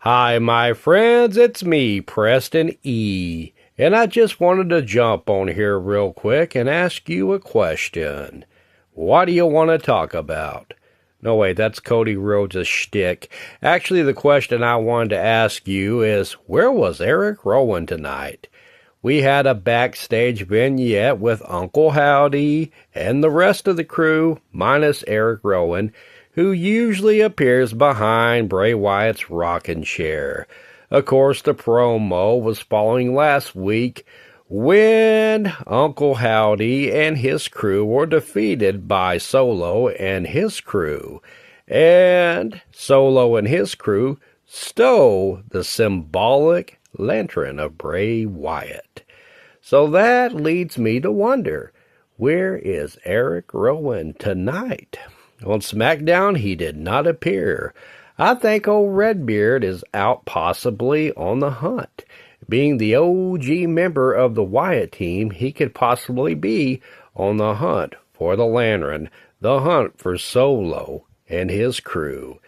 Hi, my friends, it's me, Preston E. And I just wanted to jump on here real quick and ask you a question. What do you want to talk about? No, wait, that's Cody Rhodes' shtick. Actually, the question I wanted to ask you is, where was Erick Rowan tonight? We had a backstage vignette with Uncle Howdy and the rest of the crew, minus Erick Rowan, who usually appears behind Bray Wyatt's rocking chair. Of course, the promo was following last week when Uncle Howdy and his crew were defeated by Solo and his crew. And Solo and his crew stole the symbolic lantern of Bray Wyatt. So that leads me to wonder, where is Erick Rowan tonight? On SmackDown, he did not appear. I think old Redbeard is out possibly on the hunt. Being the OG member of the Wyatt team, he could possibly be on the hunt for the lantern, the hunt for Solo and his crew.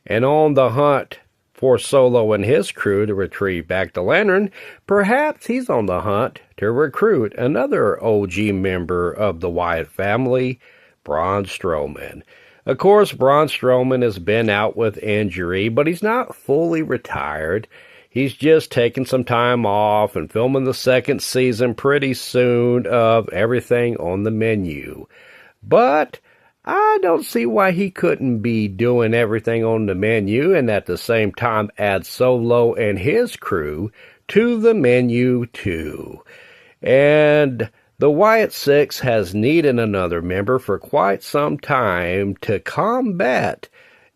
And on the hunt for Solo and his crew to retrieve back the lantern, perhaps he's on the hunt to recruit another OG member of the Wyatt family, Braun Strowman. Of course, Braun Strowman has been out with injury, but he's not fully retired. He's just taking some time off and filming the second season pretty soon of Everything on the Menu. But I don't see why he couldn't be doing Everything on the Menu and at the same time add Solo and his crew to the menu too. And the Wyatt Six has needed another member for quite some time to combat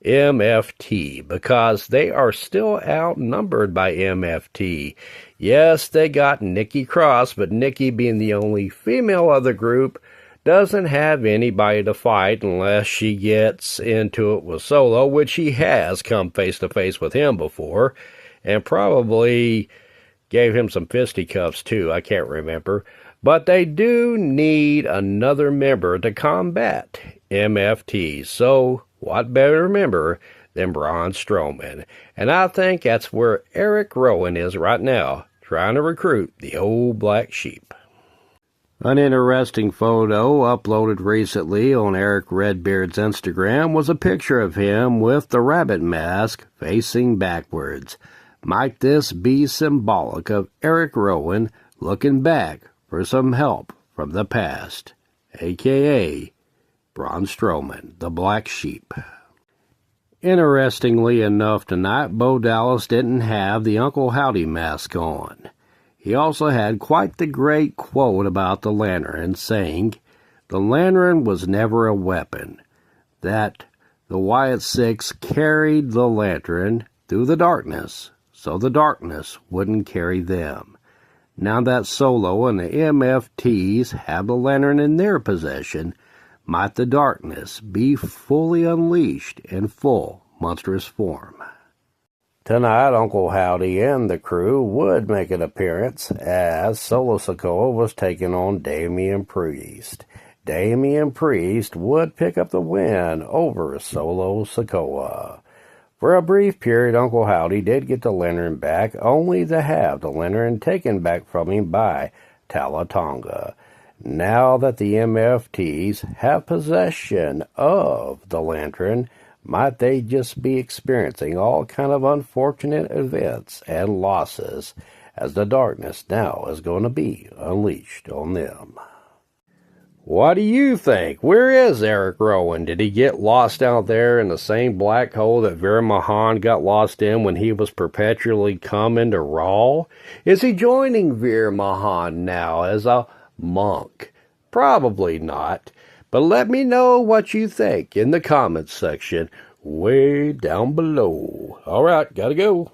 MFT because they are still outnumbered by MFT. Yes, they got Nikki Cross, but Nikki, being the only female of the group, doesn't have anybody to fight unless she gets into it with Solo, which she has come face-to-face with him before, and probably gave him some fisticuffs too, I can't remember. But they do need another member to combat MFT. So what better member than Braun Strowman? And I think that's where Erick Rowan is right now, trying to recruit the old black sheep. An interesting photo uploaded recently on Erick Redbeard's Instagram was a picture of him with the rabbit mask facing backwards. Might this be symbolic of Erick Rowan looking back for some help from the past, a.k.a. Braun Strowman, the Black Sheep? Interestingly enough tonight, Bo Dallas didn't have the Uncle Howdy mask on. He also had quite the great quote about the lantern, saying, "The lantern was never a weapon, that the Wyatt Six carried the lantern through the darkness, so the darkness wouldn't carry them. Now that Solo and the MFTs have the lantern in their possession, might the darkness be fully unleashed in full monstrous form." Tonight, Uncle Howdy and the crew would make an appearance as Solo Sikoa was taking on Damian Priest. Damian Priest would pick up the win over Solo Sikoa. For a brief period, Uncle Howdy did get the lantern back, only to have the lantern taken back from him by Tala Tonga. Now that the MFTs have possession of the lantern, might they just be experiencing all kind of unfortunate events and losses, as the darkness now is going to be unleashed on them? What do you think? Where is Erick Rowan? Did he get lost out there in the same black hole that Veer Mahaan got lost in when he was perpetually coming to Raw? Is he joining Veer Mahaan now as a monk? Probably not. But let me know what you think in the comments section way down below. All right, gotta go.